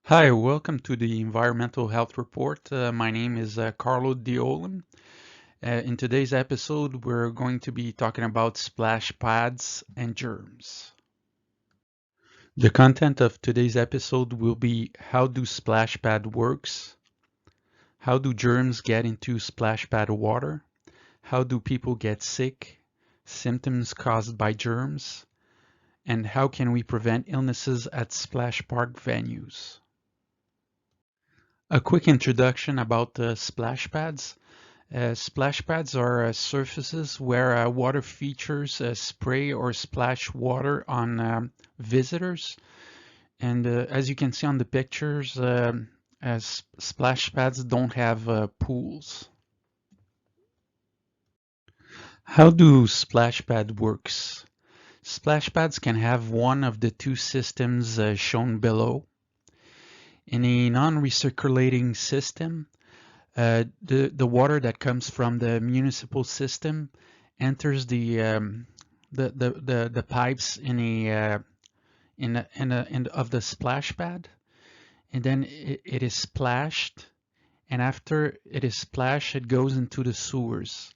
Hi, welcome to the Environmental Health Report. My name is Carlo Diolim. In today's episode, we're going to be talking about splash pads and germs. The content of today's episode will be how do splash pad works, how do germs get into splash pad water, how do people get sick, symptoms caused by germs, and how can we prevent illnesses at splash park venues. A quick introduction about splash pads. Splash pads are surfaces where water features spray or splash water on visitors. And as you can see on the pictures, as splash pads don't have pools. How do splash pad works? Splash pads can have one of the two systems shown below. In a non-recirculating system, the water that comes from the municipal system enters the pipes in of the splash pad, and then it is splashed, and after it is splashed, it goes into the sewers,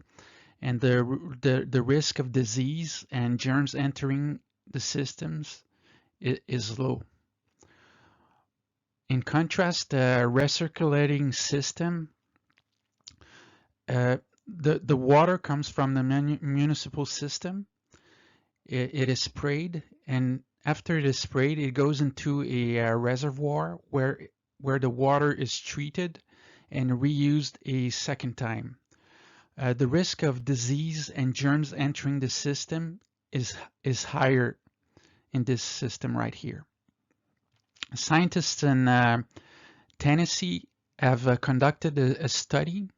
and the risk of disease and germs entering the systems is low. In contrast, the recirculating system, uh, the water comes from the municipal system. It is sprayed, and after it is sprayed, it goes into a reservoir where the water is treated and reused a second time. The risk of disease and germs entering the system is higher in this system right here. Scientists in Tennessee have conducted a study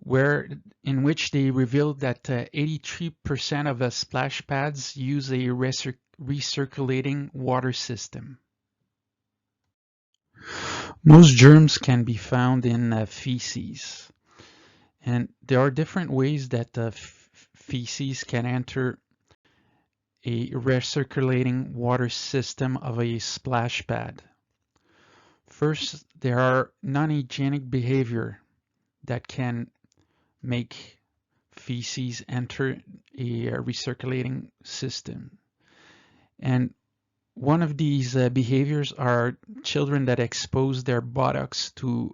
in which they revealed that 83% of the splash pads use a recirculating water system. Most germs can be found in feces, and there are different ways that feces can enter a recirculating water system of a splash pad. First, there are non-hygienic behavior that can make feces enter a recirculating system. And one of these behaviors are children that expose their buttocks to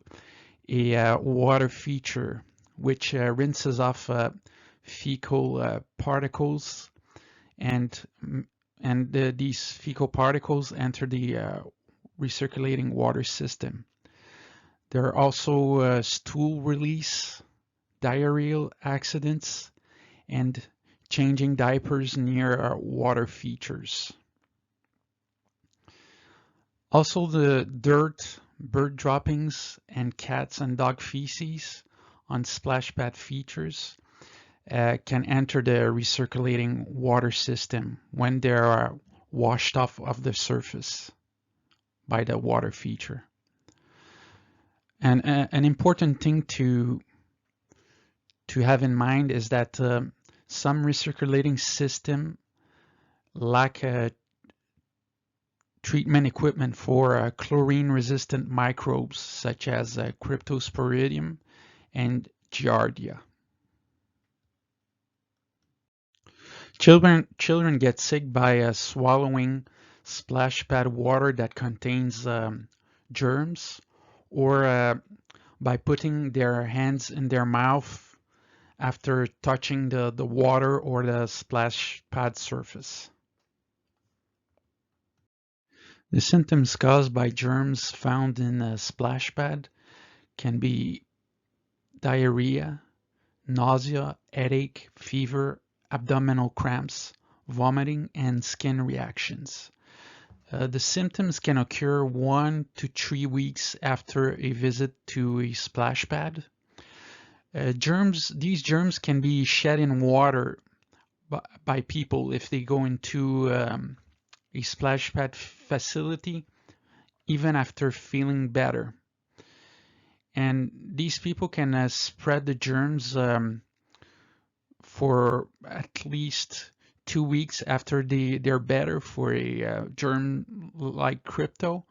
a water feature, which rinses off fecal particles, and these fecal particles enter the recirculating water system. There are also stool release, diarrheal accidents, and changing diapers near water features. Also, the dirt, bird droppings, and cats and dog feces on splash pad features can enter the recirculating water system when they are washed off of the surface by the water feature. And an important thing to have in mind is that some recirculating system lack treatment equipment for chlorine-resistant microbes such as Cryptosporidium and Giardia. Children get sick by swallowing splash pad water that contains germs, or by putting their hands in their mouth after touching the water or the splash pad surface. The symptoms caused by germs found in a splash pad can be diarrhea, nausea, headache, fever, abdominal cramps, vomiting, and skin reactions. The symptoms can occur 1 to 3 weeks after a visit to a splash pad. These germs can be shed in water by people if they go into a splash pad facility, even after feeling better. And these people can spread the germs for at least 2 weeks after they're better for a germ like crypto,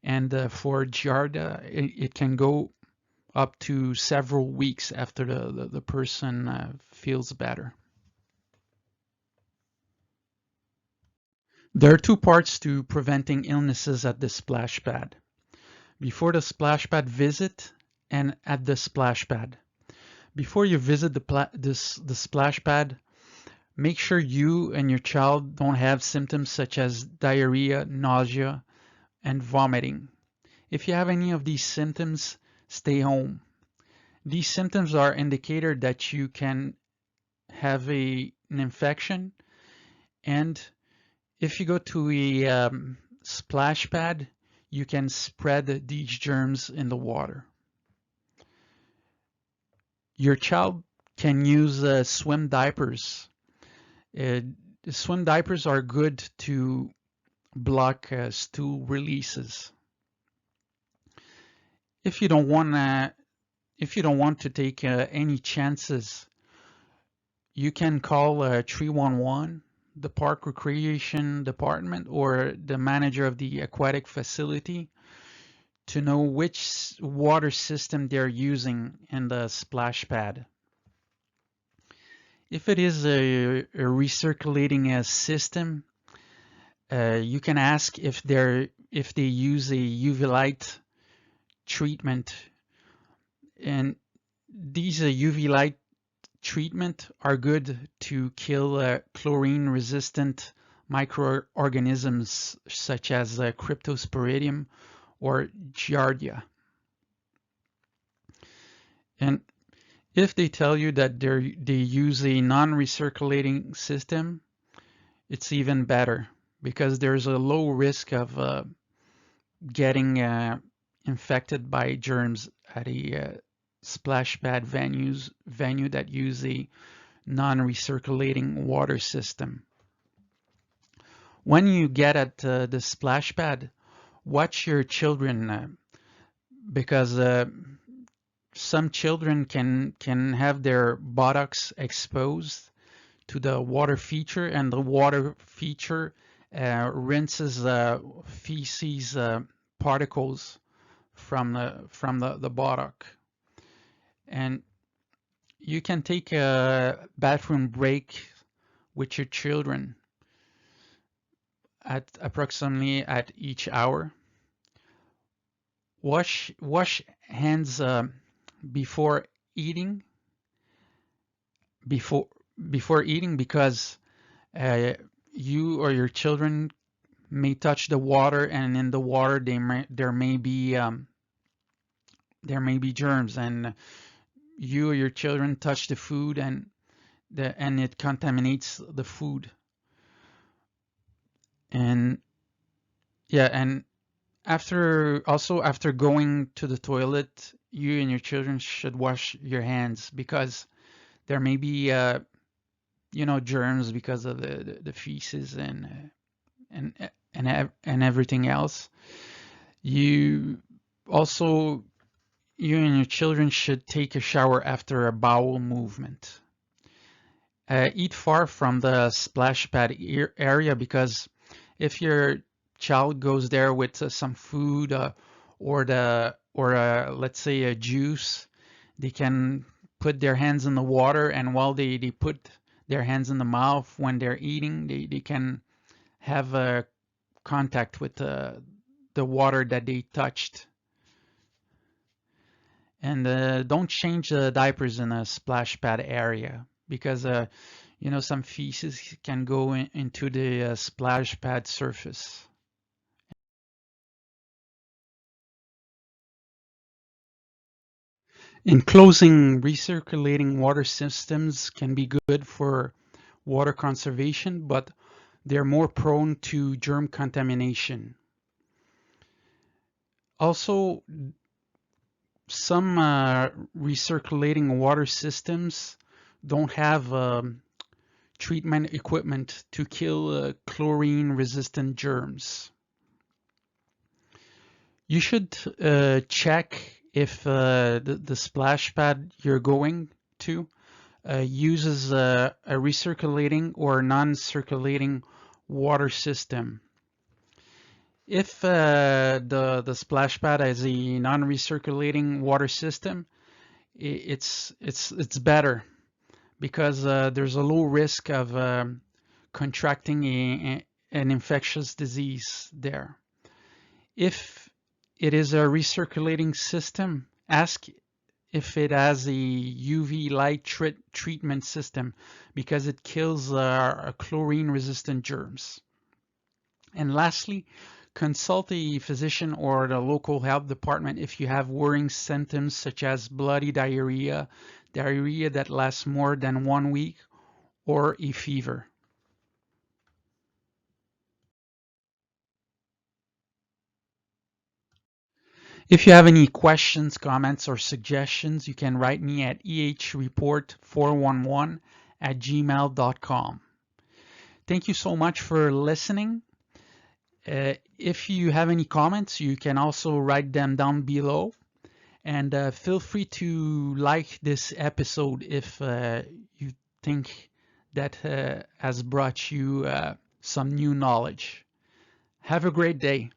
And for Giardia, it can go up to several weeks after the person feels better. There are two parts to preventing illnesses at the splash pad: before the splash pad visit and at the splash pad. Before you visit the splash pad, make sure you and your child don't have symptoms such as diarrhea, nausea, and vomiting. If you have any of these symptoms, stay home. These symptoms are indicator that you can have an infection, and if you go to a splash pad, you can spread these germs in the water. Your child can use swim diapers. Uh, Swim diapers are good to block stool releases. If you don't want to take any chances, you can call 311, the park recreation department, or the manager of the aquatic facility to know which water system they're using in the splash pad. If it is a recirculating system, you can ask if they use a UV light treatment, and these UV light treatment are good to kill chlorine-resistant microorganisms such as Cryptosporidium or Giardia. And if they tell you that they use a non-recirculating system, it's even better because there's a low risk of getting infected by germs at a splash pad venue that use a non-recirculating water system. When you get at the splash pad, watch your children because some children can have their buttocks exposed to the water feature, and the water feature rinses feces particles from the buttock. And you can take a bathroom break with your children at approximately at each hour. Wash hands before eating before eating because you or your children may touch the water, and in the water there may be germs, and you or your children touch the food, and it contaminates the food. And yeah, and after going to the toilet, you and your children should wash your hands because there may be germs because of the feces and everything else. You also you and your children should take a shower after a bowel movement. Eat far from the splash pad area because if your child goes there with some food or let's say a juice, they can put their hands in the water, and while they put their hands in the mouth when they're eating, they can have a contact with the water that they touched. And don't change the diapers in a splash pad area because some feces can go into the splash pad surface. In closing, recirculating water systems can be good for water conservation, but they're more prone to germ contamination. Also, some recirculating water systems don't have treatment equipment to kill chlorine-resistant germs. You should check if the splash pad you're going to uses a recirculating or non-circulating water system. If the splash pad has a non-recirculating water system, it's better because there's a low risk of contracting an infectious disease there. If it is a recirculating system, ask if it has a UV light treatment system because it kills chlorine-resistant germs. And lastly, consult a physician or the local health department if you have worrying symptoms such as bloody diarrhea, diarrhea that lasts more than 1 week, or a fever. If you have any questions, comments, or suggestions, you can write me at ehreport411@gmail.com. Thank you so much for listening. If you have any comments, you can also write them down below. And feel free to like this episode if you think that has brought you some new knowledge. Have a great day.